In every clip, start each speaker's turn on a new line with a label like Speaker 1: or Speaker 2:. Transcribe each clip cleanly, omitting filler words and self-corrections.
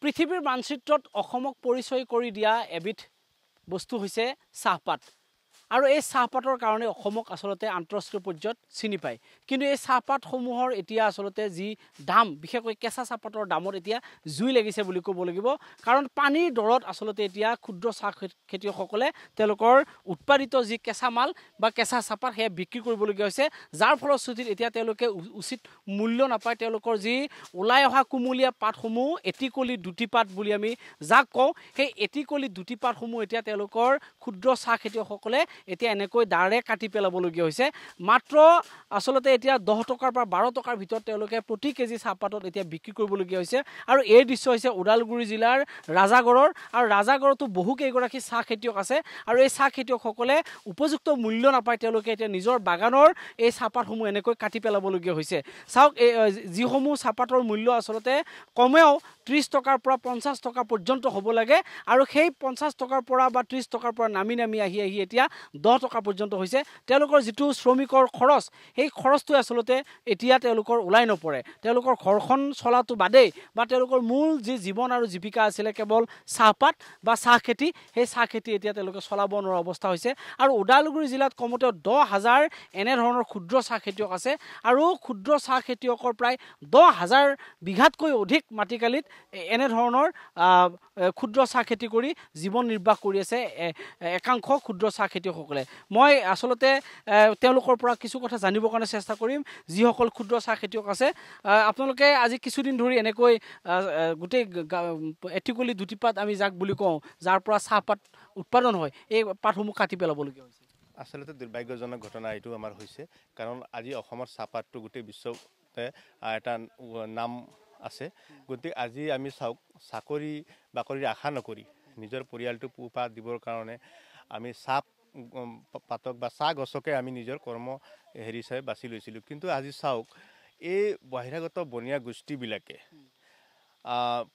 Speaker 1: পৃথিৱীৰ মানচিত্ৰত অসমক পৰিচয় কৰি দিয়া এবিধ বস্তু হৈছে চাহপাত আৰু এই চাহপাতৰ কাৰণে অসমক আসলতে আন্তঃৰাষ্ট্ৰীয় পৰ্যায়ত চিনি পায় কিন্তু এই চাহপাতসমূহৰ এতিয়া আসলতে যি দাম বিশেষকৈ কেঁচা চাহপাতৰ দামত এতিয়া জুই লাগিছে বুলি ক'ব লাগিব কাৰণ পানীৰ দৰত আসলতে এতিয়া ক্ষুদ্ৰ চাহ খেতিয়কসকলে তেওঁলোকৰ উৎপাদিত যি কেঁচা মাল বা কেঁচা চাহপাত সেয়া বিক্ৰী কৰিবলগীয়া হৈছে যাৰ ফলশ্ৰুতিত এতিয়া তেওঁলোকে উচিত মূল্য নাপায় তেওঁলোকৰ যি ওলাই অহা কুমলীয়া পাতসমূহ এটিকলি দুটি পাত বুলি আমি যাক কওঁ সেই এটিকলি দুটি পাতসমূহ এতিয়া তেওঁলোকৰ ক্ষুদ্ৰ চাহ খেতিয়কসকলে এতিয়া এনেকৈ দাৰে কাটি পেলাবলগীয়া হৈছে মাত্ৰ আসলতে এতিয়া 10 টকাৰ পৰা 12 টকাৰ ভিতৰত তেওঁলোকে প্ৰতি কেজি চাহপাতত এতিয়া বিক্ৰী কৰিবলগীয়া হৈছে আৰু এই দৃশ্য হৈছে ওদালগুৰি জিলাৰ ৰাজাগড়ৰ আৰু ৰাজাগড়তো বহু কেইগৰাকী চাহ খেতিয়ক আছে আৰু এই চাহ খেতিয়কসকলে উপযুক্ত মূল্য নাপায় তেওঁলোকে এতিয়া নিজৰ বাগানৰ এই চাহপাতসমূহ এনেকৈ কাটি পেলাবলগীয়া হৈছে চাওক যিসমূহ চাহপাতৰ মূল্য আসলতে কমেও 30 টকাৰ পৰা 50 টকা পৰ্যন্ত হ'ব লাগে আৰু সেই 50 টকাৰ পৰা বা 30 টকাৰ পৰা নামি আহি এতিয়া 10 টকা পৰ্যন্ত হৈছে তেওঁলোকৰ যিটো শ্ৰমিকৰ খৰচ সেই খৰচটো আসলতে এতিয়া তেওঁলোকৰ ওলাই নপৰে তেওঁলোকৰ ঘৰখন চলাটো বাদেই বা তেওঁলোকৰ মূল যি জীৱন আৰু জীৱিকা আছিল কেৱল চাহপাত বা চাহ খেতি সেই চাহ খেতি এতিয়া তেওঁলোকে চলাব নোৱাৰা অৱস্থা হৈছে আৰু ওদালগুৰি জিলাত কমতে 10,000 এনে ধৰণৰ ক্ষুদ্ৰ চাহ খেতিয়ক আছে আৰু ক্ষুদ্ৰ চাহ খেতিয়কৰ প্ৰায় 10,000 বিঘাতকৈ অধিক মাটিকালিত এনে ধৰণৰ ক্ষুদ্ৰ চাহ খেতি কৰি জীৱন নিৰ্বাহ কৰি আছে একাংশ ক্ষুদ্ৰ চাহ খেতিয়কসকলে মই আসলতে তেওঁলোকৰ পৰা কিছু কথা জানিবৰ কাৰণে চেষ্টা কৰিম যিসকল ক্ষুদ্ৰ চাহ খেতিয়ক আছে আপোনালোকে আজি কিছুদিন ধৰি এনেকৈ গোটেই এটিকলি দুটি পাত আমি যাক বুলি কওঁ যাৰ পৰা চাহপাত উৎপাদন হয় এই পাতসমূহ কাটি পেলাবলগীয়া হৈছে
Speaker 2: আসলতে দুৰ্ভাগ্যজনক ঘটনা এইটো আমাৰ হৈছে কাৰণ আজি অসমৰ চাহপাতটো গোটেই বিশ্বতে এটা নাম আছে গতিকে আজি আমি চাকৰি বাকৰিৰ আশা নকৰি নিজৰ পৰিয়ালটো পোহপাল দিবৰ কাৰণে আমি চাহ পাতক বা চাহ গছকে আমি নিজৰ কৰ্ম হিচাপে বাছি লৈছিলোঁ কিন্তু আজি চাওক এই বহিৰাগত বনীয়া গোষ্ঠীবিলাকে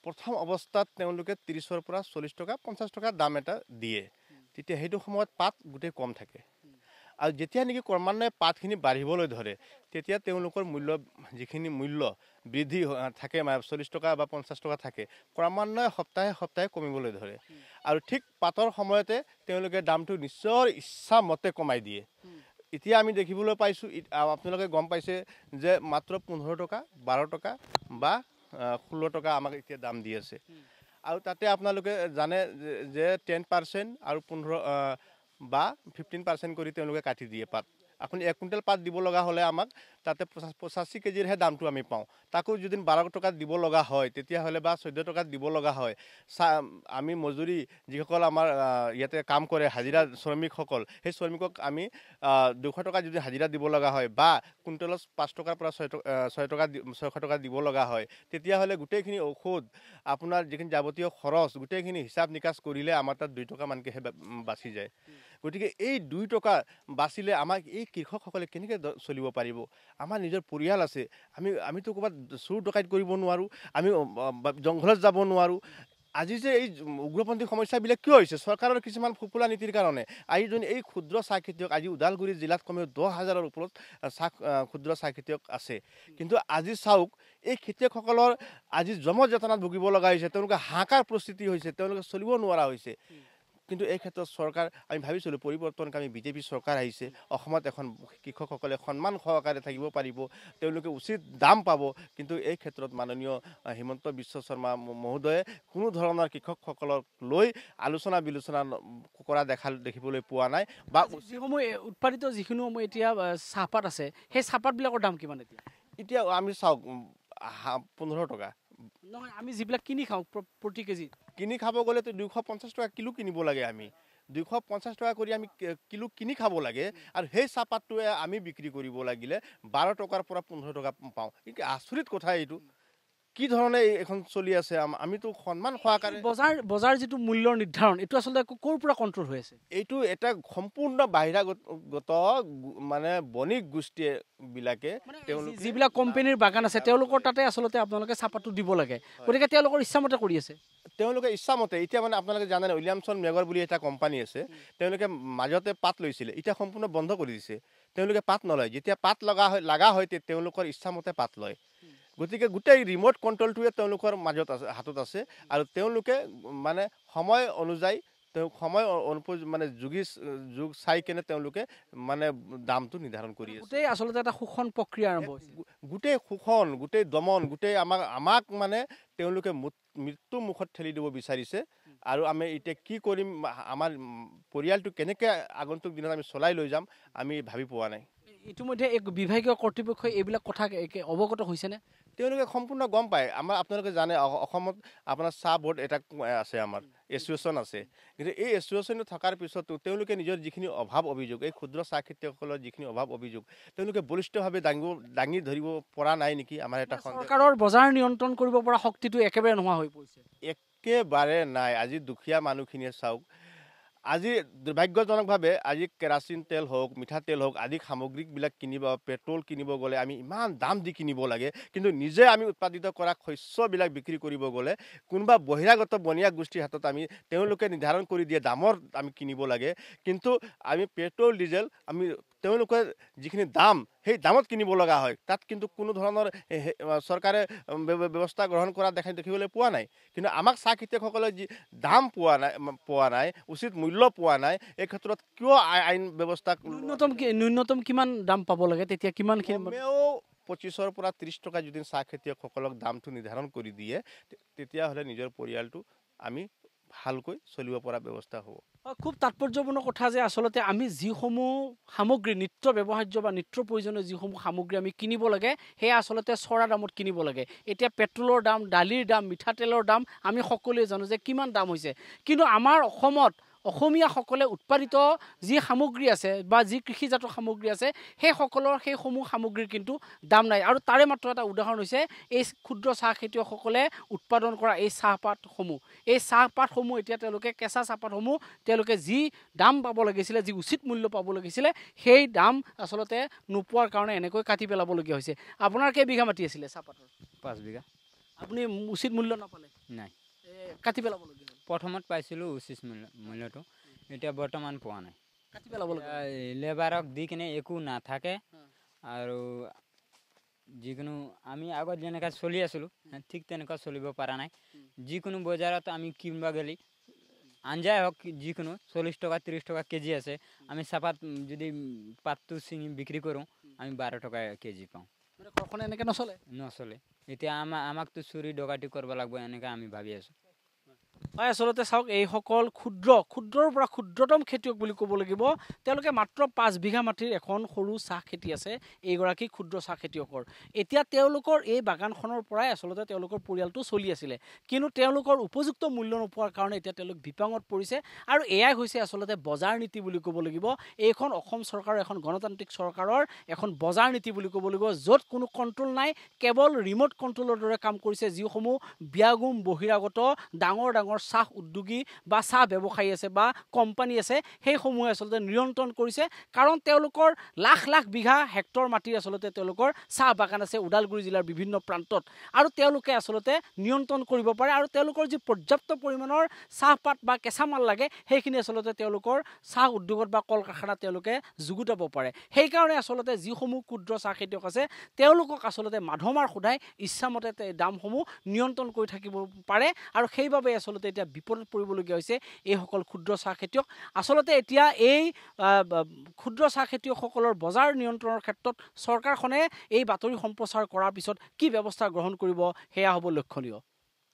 Speaker 2: প্ৰথম অৱস্থাত তেওঁলোকে 30ৰ পৰা 40 টকা 50 টকা দাম এটা দিয়ে তেতিয়া সেইটো সময়ত পাত গোটেই কম থাকে আৰু যেতিয়া নেকি ক্ৰমান্বয়ে পাতখিনি বাঢ়িবলৈ ধৰে তেতিয়া তেওঁলোকৰ মূল্য যিখিনি মূল্য বৃদ্ধি থাকে 40 টকা বা 50 টকা থাকে ক্ৰমান্বয়ে সপ্তাহে কমিবলৈ ধৰে আৰু ঠিক পাতৰ সময়তে তেওঁলোকে দামটো নিশ্চয় ইচ্ছামতে কমাই দিয়ে এতিয়া আমি দেখিবলৈ পাইছোঁ আপোনালোকে গম পাইছে যে মাত্ৰ 15 টকা 12 টকা বা 16 টকা আমাক এতিয়া দাম দি আছে আৰু তাতে আপোনালোকে জানে যে 10% আৰু 15 বা 15% কৰি তেওঁলোকে কাটি দিয়ে পাত আপুনি 1 কুইণ্টেল পাত দিব লগা হ'লে আমাক তাতে 85 কেজিৰহে দামটো আমি পাওঁ তাকো যদি 12 টকা দিব লগা হয় তেতিয়াহ'লে বা 14 টকা দিব লগা হয় আমি মজুৰি যিসকল আমাৰ ইয়াতে কাম কৰে হাজিৰা শ্ৰমিকসকল সেই শ্ৰমিকক আমি 200 টকা যদি হাজিৰা দিব লগা হয় বা কুইণ্টেলত 5 টকাৰ পৰা 6 টকা দিব লগা হয় তেতিয়াহ'লে গোটেইখিনি ঔষধ আপোনাৰ যিখিনি যাৱতীয় খৰচ গোটেইখিনি হিচাপ নিকাচ কৰিলে আমাৰ তাত 2 টকা মানকেহে বাচি যায় গতিকে এই 2 টকা বাচিলে আমাক এই কৃষকসকলে কেনেকৈ চলিব পাৰিব আমাৰ নিজৰ পৰিয়াল আছে আমিতো ক'ৰবাত চুৰ ডকাইত কৰিব নোৱাৰোঁ আমি জংঘলত যাব নোৱাৰোঁ আজি যে এই উগ্ৰপন্থী সমস্যাবিলাক কিয় হৈছে চৰকাৰৰ কিছুমান ফুপুলা নীতিৰ কাৰণে আজি যদি এই ক্ষুদ্ৰ চাহ খেতিয়ক আজি ওদালগুৰি জিলাত কমেও 10,000ৰ ওপৰত ক্ষুদ্ৰ চাহ খেতিয়ক আছে কিন্তু আজি চাওক এই খেতিয়কসকলৰ আজি যমযাতনাত ভুগিব লগা হৈছে তেওঁলোকে হাহাকাৰ পৰিস্থিতি হৈছে তেওঁলোকে চলিব নোৱাৰা হৈছে কিন্তু এই ক্ষেত্ৰত চৰকাৰ আমি ভাবিছিলোঁ পৰিৱৰ্তনকামী বিজেপি চৰকাৰ আহিছে অসমত এখন কৃষকসকলে সন্মান সহকাৰে থাকিব পাৰিব তেওঁলোকে উচিত দাম পাব কিন্তু এই ক্ষেত্ৰত মাননীয় হিমন্ত বিশ্ব শৰ্মা মহোদয়ে কোনো ধৰণৰ কৃষকসকলক লৈ আলোচনা বিলোচনা কৰা দেখিবলৈ পোৱা নাই বা
Speaker 1: যিসমূহ উৎপাদিত যিখিনিসমূহ এতিয়া চাহপাত আছে সেই চাহপাতবিলাকৰ দাম কিমান
Speaker 2: এতিয়া আমি চাওক 15 টকা
Speaker 1: নহয় আমি যিবিলাক কিনি খাওঁ প্ৰতি কেজি
Speaker 2: কিনি খাব গ'লেতো 250 টকা কিলো কিনিব লাগে আমি 250 টকা কৰি আমি কিলো কিনি খাব লাগে আৰু সেই চাহপাতটোৱে আমি বিক্ৰী কৰিব লাগিলে 12 টকাৰ পৰা 15 টকা পাওঁ কিন্তু আচৰিত কথা এইটো কি ধৰণে এখন চলি আছে আমিতো সন্মান সহকাৰে
Speaker 1: বজাৰ যিটো মূল্যৰ নিৰ্ধাৰণ এইটো আচলতে ক'ৰ পৰা কণ্ট্ৰল হৈ আছে
Speaker 2: এইটো এটা সম্পূৰ্ণ বাহিৰাগত মানে বণিক গোষ্ঠীবিলাকে
Speaker 1: যিবিলাক কোম্পানীৰ বাগান আছে তেওঁলোকৰ তাতে আচলতে আপোনালোকে চাহপাতটো দিব লাগে গতিকে তেওঁলোকৰ ইচ্ছামতে কৰি আছে
Speaker 2: তেওঁলোকে ইচ্ছামতে এতিয়া মানে আপোনালোকে জানে উইলিয়ামছন মেগৰ বুলি এটা কোম্পানী আছে তেওঁলোকে মাজতে পাত লৈছিলে এতিয়া সম্পূৰ্ণ বন্ধ কৰি দিছে তেওঁলোকে পাত নলয় যেতিয়া পাত লগা হয় তেওঁলোকৰ ইচ্ছামতে পাত লয় গতিকে গোটেই ৰিম'ট কণ্ট্ৰলটোৱে তেওঁলোকৰ মাজত আছে, হাতত আছে। আৰু তেওঁলোকে মানে সময় অনুযায়ী সময় মানে যুগ চাই কেনে তেওঁলোকে মানে দামটো নিৰ্ধাৰণ কৰি আছে।
Speaker 1: গোটেই আচলতে এটা শোষণ প্ৰক্ৰিয়া আৰম্ভ হৈছে।
Speaker 2: গোটেই শোষণ, গোটেই দমন, গোটেই আমাক মানে তেওঁলোকে মৃত্যু মুখত ঠেলি দিব বিচাৰিছে। আৰু আমি এতিয়া কি কৰিম, আমাৰ পৰিয়ালটো কেনেকৈ আগন্তুক দিনত আমি চলাই লৈ যাম, আমি ভাবি পোৱা নাই।
Speaker 1: ইতিমধ্যে এক বিভাগীয় কৰ্তৃপক্ষই এইবিলাক কথা অৱগত হৈছেনে?
Speaker 2: তেওঁলোকে সম্পূৰ্ণ গম পায়। আপোনালোকে জানে অসমত আপোনাৰ চাহ বোৰ্ড এটা আছে, আমাৰ এছ'চিয়েশ্যন আছে। কিন্তু এই এছ'চিয়েশ্যনটো থকাৰ পিছতো তেওঁলোকে নিজৰ যিখিনি অভাৱ অভিযোগ, এই ক্ষুদ্ৰ চাহ খেতিয়কসকলৰ যিখিনি অভাৱ অভিযোগ তেওঁলোকে বলিষ্ঠভাৱে দাঙি ধৰিব পৰা নাই নেকি, আমাৰ এটা
Speaker 1: চৰকাৰৰ বজাৰ নিয়ন্ত্ৰণ কৰিব পৰা শক্তিটো একেবাৰে নোহোৱা হৈ পৰিছে।
Speaker 2: একেবাৰে নাই। আজি দুখীয়া মানুহখিনিয়ে চাওক, আজি দুৰ্ভাগ্যজনকভাৱে আজি কেৰাচিন তেল হওক, মিঠাতেল হওক আদি সামগ্ৰীবিলাক কিনিব, পেট্ৰল কিনিব গ'লে আমি ইমান দাম দি কিনিব লাগে। কিন্তু নিজে আমি উৎপাদিত কৰা শস্যবিলাক বিক্ৰী কৰিব গ'লে কোনোবা বহিৰাগত বনীয়া গোষ্ঠীৰ হাতত তেওঁলোকে নিৰ্ধাৰণ কৰি দিয়ে দামৰ আমি কিনিব লাগে। কিন্তু আমি পেট্ৰল ডিজেল তেওঁলোকে যিখিনি দাম, সেই দামত কিনিব লগা হয়। তাত কিন্তু কোনো ধৰণৰ চৰকাৰে ব্যৱস্থা গ্ৰহণ কৰা দেখিবলৈ পোৱা নাই। কিন্তু আমাক চাহ খেতিয়কসকলে যি দাম পোৱা নাই, উচিত মূল্য পোৱা নাই, এই ক্ষেত্ৰত কিয় আইন ব্যৱস্থা
Speaker 1: ন্যূনতম কিমান দাম পাব লাগে? তেতিয়া কিমানখিনি
Speaker 2: 25ৰ পৰা 30 টকা যদি চাহ খেতিয়কসকলক দামটো নিৰ্ধাৰণ কৰি দিয়ে, তেতিয়াহ'লে নিজৰ পৰিয়ালটো আমি ভালকৈ চলিব পৰা ব্যৱস্থা হ'ব।
Speaker 1: খুব তাৎপৰ্যপূৰ্ণ কথা যে আচলতে আমি যিসমূহ সামগ্ৰী নিত্য ব্যৱহাৰ্য বা নিত্য প্ৰয়োজনীয় যিসমূহ সামগ্ৰী আমি কিনিব লাগে, সেয়া আচলতে চৰা দামত কিনিব লাগে। এতিয়া পেট্ৰলৰ দাম, দালিৰ দাম, মিঠাতেলৰ দাম আমি সকলোৱে জানো যে কিমান দাম হৈছে। কিন্তু আমাৰ অসমীয়াসকলে উৎপাদিত যি সামগ্ৰী আছে বা যি কৃষিজাত সামগ্ৰী আছে, সেইসমূহ সামগ্ৰীৰ কিন্তু দাম নাই। আৰু তাৰে মাত্ৰ এটা উদাহৰণ হৈছে এই ক্ষুদ্ৰ চাহ খেতিয়কসকলে উৎপাদন কৰা এই চাহপাতসমূহ। এই চাহপাতসমূহ এতিয়া তেওঁলোকে কেঁচা চাহপাতসমূহ তেওঁলোকে যি দাম পাব লাগিছিলে, যি উচিত মূল্য পাব লাগিছিলে, সেই দাম আচলতে নোপোৱাৰ কাৰণে এনেকৈ কাটি পেলাবলগীয়া হৈছে। আপোনাৰ কেইবিঘা মাটি আছিলে চাহপাতৰ?
Speaker 3: 5 বিঘা।
Speaker 1: আপুনি উচিত মূল্য নাপালে?
Speaker 3: নাই,
Speaker 1: কাটি পেলাবলগীয়া হ'ল।
Speaker 3: প্ৰথমত পাইছিলোঁ উচিত মূল্যটো, এতিয়া বৰ্তমান পোৱা নাই।
Speaker 1: কাটি পেলাবলগীয়া
Speaker 3: লেবাৰক দি কিনে একো নাথাকে। আৰু যিকোনো আমি আগত যেনেকৈ চলি আছিলোঁ ঠিক তেনেকুৱা চলিব পৰা নাই। যিকোনো বজাৰত আমি কিনিব গ'লে আঞ্জাই হওক, যিকোনো 40 টকা 30 টকা কেজি আছে। আমি চাহপাত যদি পাতটো ছিঙি বিক্ৰী কৰোঁ, আমি 12 টকা কেজি পাওঁ।
Speaker 1: ঘৰখনে এনেকৈ
Speaker 3: নচলে। এতিয়া আমাকতো চুৰি ডকাইতি কৰিব লাগিব, এনেকৈ আমি ভাবি আছোঁ।
Speaker 1: হয়, আচলতে চাওক, এইসকল ক্ষুদ্ৰৰ পৰা ক্ষুদ্ৰতম খেতিয়ক বুলি ক'ব লাগিব। তেওঁলোকে মাত্ৰ 5 বিঘা মাটিৰ এখন সৰু চাহ খেতি আছে এইগৰাকী ক্ষুদ্ৰ চাহ খেতিয়কৰ। এতিয়া তেওঁলোকৰ এই বাগানখনৰ পৰাই আচলতে তেওঁলোকৰ পৰিয়ালটো চলি আছিলে। কিন্তু তেওঁলোকৰ উপযুক্ত মূল্য নোপোৱাৰ কাৰণে এতিয়া তেওঁলোক বিপাঙত পৰিছে। আৰু এয়াই হৈছে আচলতে বজাৰ নীতি বুলি ক'ব লাগিব। এইখন অসম চৰকাৰৰ, এখন গণতান্ত্ৰিক চৰকাৰৰ এখন বজাৰ নীতি বুলি ক'ব লাগিব, য'ত কোনো কণ্ট্ৰল নাই, কেৱল ৰিম'ট কণ্ট্ৰলৰ দৰে কাম কৰিছে। যিসমূহ ব্যাগুম বহিৰাগত ডাঙৰ চাহ উদ্যোগী বা চাহ ব্যৱসায়ী আছে বা কোম্পানী আছে, সেইসমূহে আচলতে নিয়ন্ত্ৰণ কৰিছে। কাৰণ তেওঁলোকৰ লাখ বিঘা হেক্টৰ মাটিৰ আচলতে তেওঁলোকৰ চাহ বাগান আছে ওদালগুৰি জিলাৰ বিভিন্ন প্ৰান্তত। আৰু তেওঁলোকে আচলতে নিয়ন্ত্ৰণ কৰিব পাৰে। আৰু তেওঁলোকৰ যি পৰ্যাপ্ত পৰিমাণৰ চাহপাত বা কেঁচামাল লাগে, সেইখিনি আচলতে তেওঁলোকৰ চাহ উদ্যোগত বা কল কাৰখানাত তেওঁলোকে যুগুতাব পাৰে। সেইকাৰণে আচলতে যিসমূহ ক্ষুদ্ৰ চাহ খেতিয়ক আছে, তেওঁলোকক আচলতে মাধমাৰ সোধাই ইচ্ছামতে দামসমূহ নিয়ন্ত্ৰণ কৰি থাকিব পাৰে। আৰু সেইবাবে আচলতে এতিয়া বিপদত পৰিবলগীয়া হৈছে এইসকল ক্ষুদ্ৰ চাহ খেতিয়ক। আচলতে এতিয়া এই ক্ষুদ্ৰ চাহ খেতিয়কসকলৰ বজাৰ নিয়ন্ত্ৰণৰ ক্ষেত্ৰত চৰকাৰখনে এই বাতৰি সম্প্ৰচাৰ কৰাৰ পিছত কি ব্যৱস্থা গ্ৰহণ কৰিব, সেয়া হ'ব লক্ষণীয়।